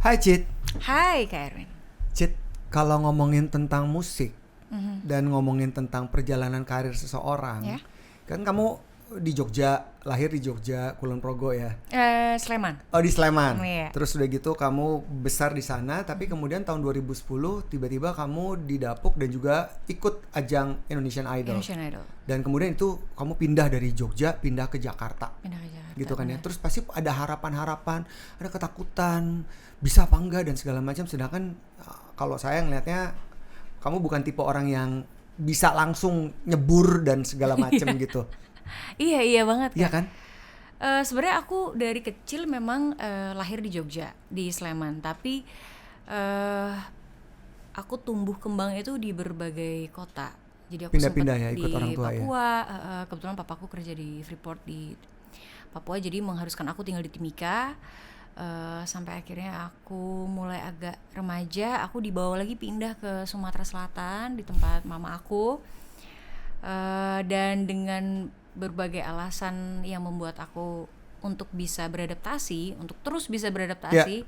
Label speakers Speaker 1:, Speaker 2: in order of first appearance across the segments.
Speaker 1: Hai Cit.
Speaker 2: Hai Kak Erwin.
Speaker 1: Cit, kalau ngomongin tentang musik
Speaker 2: Mhm.
Speaker 1: dan ngomongin tentang perjalanan karir seseorang,
Speaker 2: Ya.
Speaker 1: kan kamu di Jogja, lahir di Jogja, Kulon Progo ya.
Speaker 2: Sleman.
Speaker 1: Oh, di Sleman.
Speaker 2: Iya.
Speaker 1: Terus udah gitu kamu besar di sana, tapi kemudian tahun 2010 tiba-tiba kamu didapuk dan juga ikut ajang Indonesian Idol.
Speaker 2: Indonesian Idol.
Speaker 1: Dan kemudian itu kamu pindah dari Jogja pindah ke Jakarta.
Speaker 2: Pindah ke Jakarta.
Speaker 1: Gitu kan ya.
Speaker 2: benar.
Speaker 1: Terus pasti ada harapan-harapan, ada ketakutan, bisa apa enggak dan segala macam. Sedangkan kalau saya ngelihatnya kamu bukan tipe orang yang bisa langsung nyebur dan segala macam gitu.
Speaker 2: Iya banget
Speaker 1: Iya
Speaker 2: Kak.
Speaker 1: kan?
Speaker 2: Sebenarnya aku dari kecil memang lahir di Jogja, di Sleman. Tapi aku tumbuh kembang itu di berbagai kota. Jadi aku sempat
Speaker 1: Pindah-pindah ya ikut
Speaker 2: di
Speaker 1: orang tua ya.
Speaker 2: Papua. Kebetulan papaku kerja di Freeport di Papua, jadi mengharuskan aku tinggal di Timika. Sampai akhirnya aku mulai agak remaja, aku dibawa lagi pindah ke Sumatera Selatan di tempat mama aku. Dan dengan berbagai alasan yang membuat aku untuk bisa beradaptasi, untuk terus bisa beradaptasi,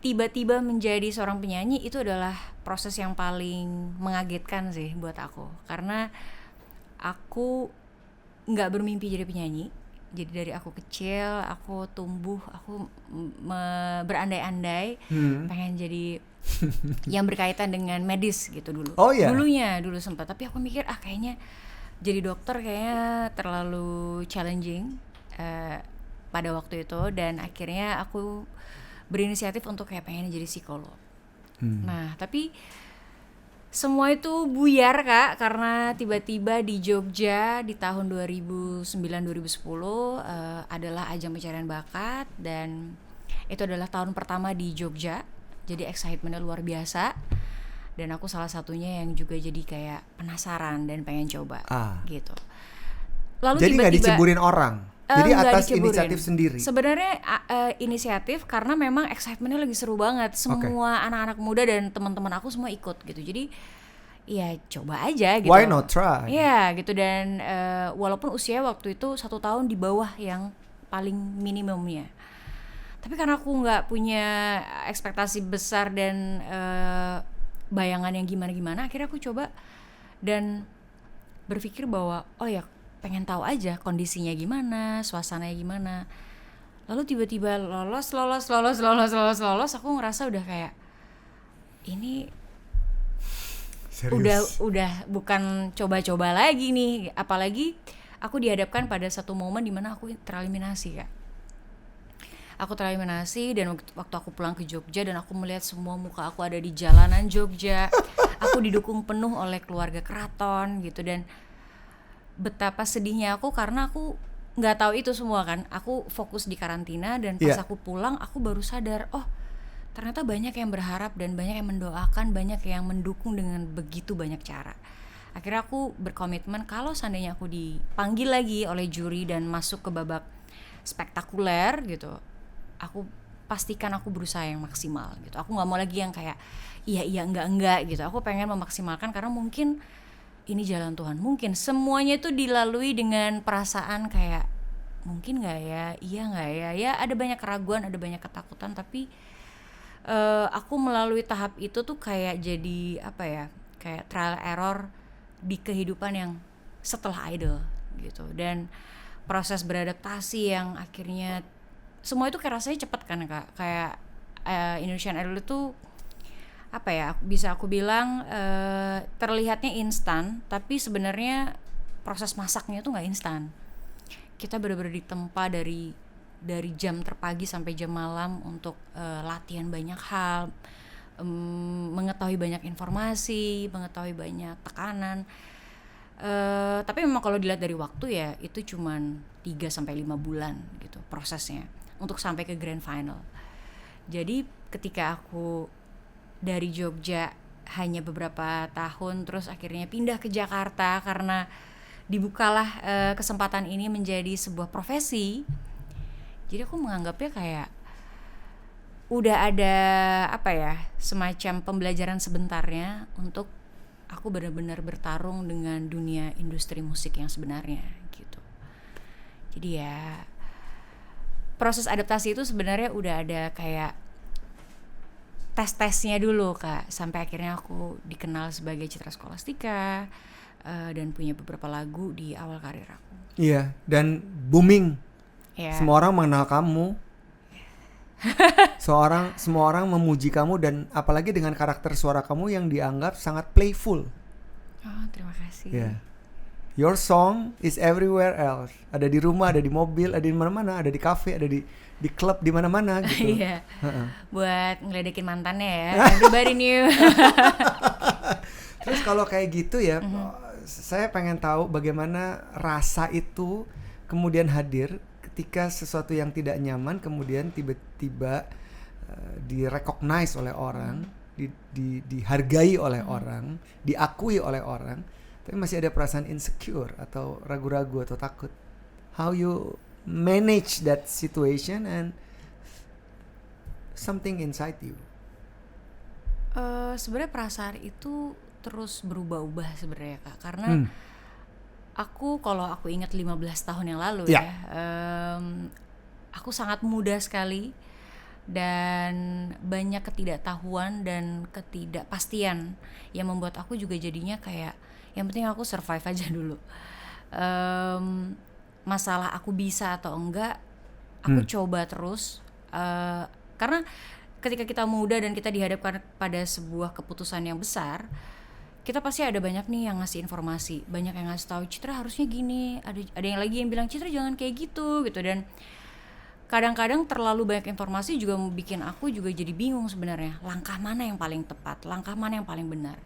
Speaker 2: tiba-tiba menjadi seorang penyanyi itu adalah proses yang paling mengagetkan sih buat aku, karena aku nggak bermimpi jadi penyanyi. Jadi dari aku kecil, aku tumbuh, aku berandai-andai pengen jadi yang berkaitan dengan medis gitu dulu.
Speaker 1: Oh iya.
Speaker 2: Dulu sempat, tapi aku mikir kayaknya jadi dokter kayaknya terlalu challenging pada waktu itu, dan akhirnya aku berinisiatif untuk kayak pengen jadi psikolog. Nah, tapi semua itu buyar Kak, karena tiba-tiba di Jogja di tahun 2009-2010 adalah ajang pencarian bakat, dan itu adalah tahun pertama di Jogja. Jadi excitementnya luar biasa, dan aku salah satunya yang juga jadi kayak penasaran dan pengen coba gitu. Lalu
Speaker 1: jadi nggak diceburin orang, jadi atas
Speaker 2: diceburin.
Speaker 1: inisiatif sendiri.
Speaker 2: Sebenarnya inisiatif karena memang excitementnya lagi seru banget. Semua anak-anak muda dan teman-teman aku semua ikut gitu. Jadi ya coba aja gitu.
Speaker 1: Why not try?
Speaker 2: Ya gitu, dan walaupun usia waktu itu 1 tahun di bawah yang paling minimumnya. Tapi karena aku nggak punya ekspektasi besar dan bayangan yang gimana-gimana, akhirnya aku coba dan berpikir bahwa oh ya pengen tahu aja kondisinya gimana, suasananya gimana. Lalu tiba-tiba lolos, aku ngerasa udah kayak ini
Speaker 1: Serius?
Speaker 2: udah bukan coba-coba lagi nih, apalagi aku dihadapkan pada satu momen di mana aku tereliminasi Kak. Aku tereliminasi, dan waktu aku pulang ke Jogja dan aku melihat semua muka aku ada di jalanan Jogja. Aku didukung penuh oleh keluarga keraton gitu, dan betapa sedihnya aku karena aku nggak tahu itu semua kan. Aku fokus di karantina, dan pas aku pulang aku baru sadar, oh ternyata banyak yang berharap dan banyak yang mendoakan, banyak yang mendukung dengan begitu banyak cara. Akhirnya aku berkomitmen kalau seandainya aku dipanggil lagi oleh juri dan masuk ke babak spektakuler gitu, aku pastikan aku berusaha yang maksimal gitu. Aku nggak mau lagi yang kayak iya enggak gitu. Aku pengen memaksimalkan karena mungkin ini jalan Tuhan. Mungkin semuanya itu dilalui dengan perasaan kayak mungkin nggak ya, iya nggak ya. Ya ada banyak keraguan, ada banyak ketakutan. Tapi aku melalui tahap itu tuh kayak jadi apa ya? Kayak trial error di kehidupan yang setelah idol gitu. Dan proses beradaptasi yang akhirnya semua itu kayak rasanya cepet kan Kak. Kayak Indonesian Idol itu apa ya, bisa aku bilang terlihatnya instan, tapi sebenarnya proses masaknya tuh nggak instan. Kita benar-benar ditempa dari jam terpagi sampai jam malam untuk latihan banyak hal, mengetahui banyak informasi, mengetahui banyak tekanan. Tapi memang kalau dilihat dari waktu ya itu cuman 3-5 bulan gitu prosesnya untuk sampai ke grand final. Jadi ketika aku dari Jogja hanya beberapa tahun, terus akhirnya pindah ke Jakarta karena dibukalah kesempatan ini menjadi sebuah profesi. Jadi aku menganggapnya kayak udah ada apa ya, semacam pembelajaran sebentarnya untuk aku benar-benar bertarung dengan dunia industri musik yang sebenarnya gitu. Jadi ya proses adaptasi itu sebenarnya udah ada kayak tes-tesnya dulu Kak, sampai akhirnya aku dikenal sebagai Citra Scholastika, dan punya beberapa lagu di awal karir aku.
Speaker 1: Iya, dan booming.
Speaker 2: Ya.
Speaker 1: Semua orang mengenal kamu. Semua orang memuji kamu, dan apalagi dengan karakter suara kamu yang dianggap sangat playful.
Speaker 2: Oh, terima kasih.
Speaker 1: Yeah. Your song is everywhere else. Ada di rumah, ada di mobil, ada di mana-mana, ada di kafe, ada di klub, di mana-mana gitu.
Speaker 2: Iya. Buat ngeledekin mantannya ya. Everybody knew.
Speaker 1: Terus kalau kayak gitu ya, saya pengen tahu bagaimana rasa itu kemudian hadir ketika sesuatu yang tidak nyaman kemudian tiba-tiba di-recognize oleh orang, dihargai oleh orang, diakui oleh orang, tapi masih ada perasaan insecure atau ragu-ragu atau takut. How you manage that situation and something inside you?
Speaker 2: Sebenarnya perasaan itu terus berubah-ubah sebenarnya Kak, karena kalau aku ingat 15 tahun yang lalu ya, aku sangat muda sekali dan banyak ketidaktahuan dan ketidakpastian yang membuat aku juga jadinya kayak yang penting aku survive aja dulu. Masalah aku bisa atau enggak, aku coba terus, karena ketika kita muda dan kita dihadapkan pada sebuah keputusan yang besar, kita pasti ada banyak nih yang ngasih informasi, banyak yang ngasih tahu Citra harusnya gini, ada yang lagi yang bilang Citra jangan kayak gitu, dan kadang-kadang terlalu banyak informasi juga bikin aku juga jadi bingung sebenarnya langkah mana yang paling tepat, langkah mana yang paling benar.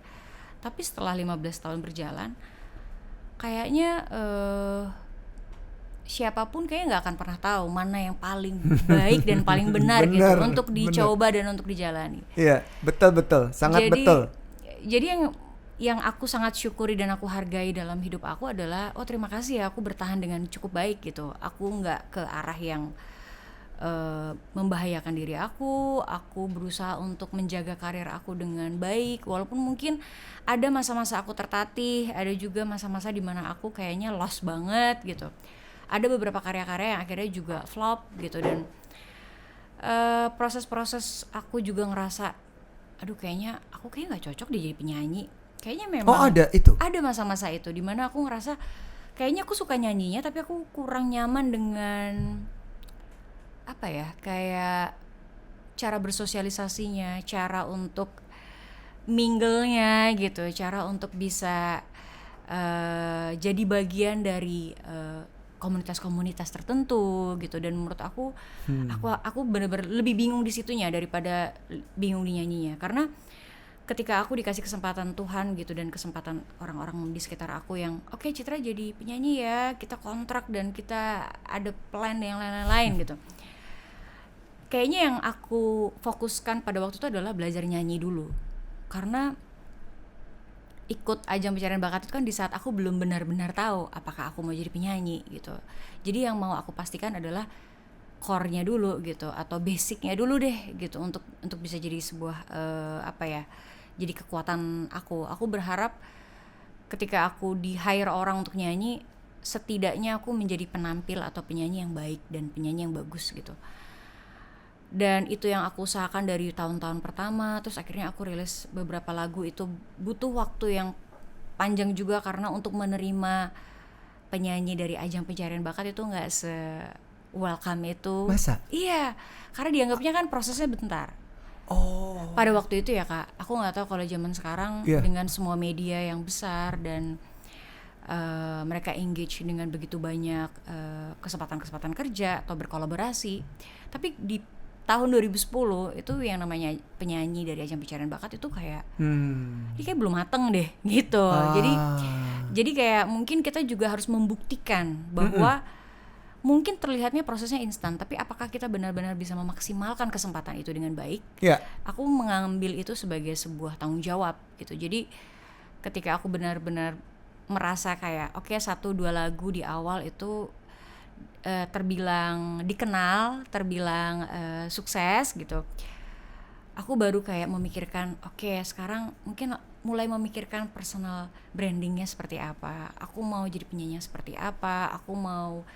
Speaker 2: Tapi setelah 15 tahun berjalan, kayaknya siapapun kayaknya nggak akan pernah tahu mana yang paling baik dan paling benar gitu untuk dicoba dan untuk dijalani.
Speaker 1: Iya, betul, sangat betul.
Speaker 2: Jadi yang aku sangat syukuri dan aku hargai dalam hidup aku adalah terima kasih ya aku bertahan dengan cukup baik gitu. Aku nggak ke arah yang membahayakan diri aku berusaha untuk menjaga karir aku dengan baik, walaupun mungkin ada masa-masa aku tertatih, ada juga masa-masa dimana aku kayaknya lost banget gitu. Ada beberapa karya-karya yang akhirnya juga flop gitu, dan proses-proses aku juga ngerasa aduh kayaknya aku nggak cocok deh jadi penyanyi, kayaknya memang ada masa-masa itu dimana aku ngerasa kayaknya aku suka nyanyinya tapi aku kurang nyaman dengan apa ya, kayak cara bersosialisasinya, cara untuk mingle-nya gitu, cara untuk bisa jadi bagian dari komunitas-komunitas tertentu gitu. Dan menurut aku benar-benar lebih bingung di situnya daripada bingung di nyanyinya, karena ketika aku dikasih kesempatan Tuhan gitu dan kesempatan orang-orang di sekitar aku yang oke, Citra jadi penyanyi ya, kita kontrak dan kita ada plan yang lain-lain gitu. Kayaknya yang aku fokuskan pada waktu itu adalah belajar nyanyi dulu, karena ikut ajang pencarian bakat itu kan di saat aku belum benar-benar tahu apakah aku mau jadi penyanyi gitu. Jadi yang mau aku pastikan adalah core-nya dulu gitu, atau basic-nya dulu deh gitu, untuk bisa jadi sebuah jadi kekuatan aku. Aku berharap ketika aku di hire orang untuk nyanyi, setidaknya aku menjadi penampil atau penyanyi yang baik dan penyanyi yang bagus gitu. Dan itu yang aku usahakan dari tahun-tahun pertama. Terus akhirnya aku rilis beberapa lagu, itu butuh waktu yang panjang juga, karena untuk menerima penyanyi dari ajang pencarian bakat itu gak se-welcome itu.
Speaker 1: Masa?
Speaker 2: Iya, karena dianggapnya kan prosesnya bentar. Pada waktu itu ya Kak, aku gak tahu kalau zaman sekarang dengan semua media yang besar dan mereka engage dengan begitu banyak kesempatan-kesempatan kerja atau berkolaborasi. Tapi di tahun 2010 itu yang namanya penyanyi dari ajang pencarian bakat itu kayak ini kayak belum mateng deh gitu. Jadi kayak mungkin kita juga harus membuktikan bahwa mungkin terlihatnya prosesnya instan, tapi apakah kita benar-benar bisa memaksimalkan kesempatan itu dengan baik? Aku mengambil itu sebagai sebuah tanggung jawab gitu. Jadi ketika aku benar-benar merasa kayak 1-2 lagu di awal itu terbilang dikenal, terbilang sukses gitu, aku baru kayak memikirkan sekarang mungkin mulai memikirkan personal brandingnya seperti apa, aku mau jadi penyanyi seperti apa, aku mau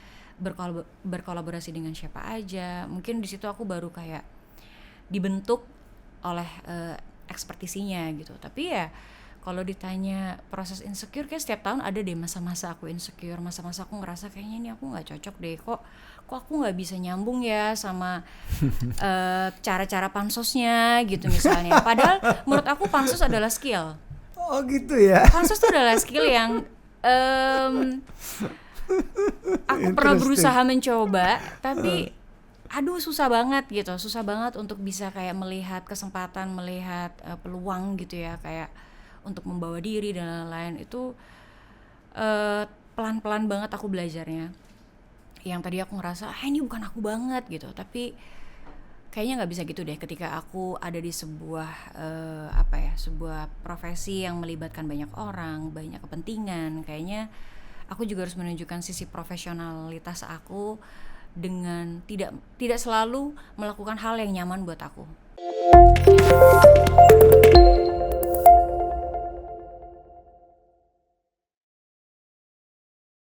Speaker 2: berkolaborasi dengan siapa aja. Mungkin di situ aku baru kayak dibentuk oleh ekspertisinya gitu. Tapi ya kalau ditanya proses insecure, kayak setiap tahun ada deh masa-masa aku insecure, masa-masa aku ngerasa kayaknya ini aku nggak cocok deh, kok aku nggak bisa nyambung ya sama cara-cara pansosnya gitu misalnya. Padahal menurut aku pansos adalah skill.
Speaker 1: Oh gitu ya.
Speaker 2: Pansos itu adalah skill yang aku pernah berusaha mencoba, tapi aduh susah banget gitu, susah banget untuk bisa kayak melihat kesempatan, melihat peluang gitu ya, kayak untuk membawa diri dan lain-lain. Itu pelan-pelan banget aku belajarnya. Yang tadi aku ngerasa ini bukan aku banget gitu, tapi kayaknya nggak bisa gitu deh ketika aku ada di sebuah sebuah profesi yang melibatkan banyak orang, banyak kepentingan. Kayaknya aku juga harus menunjukkan sisi profesionalitas aku dengan tidak selalu melakukan hal yang nyaman buat aku.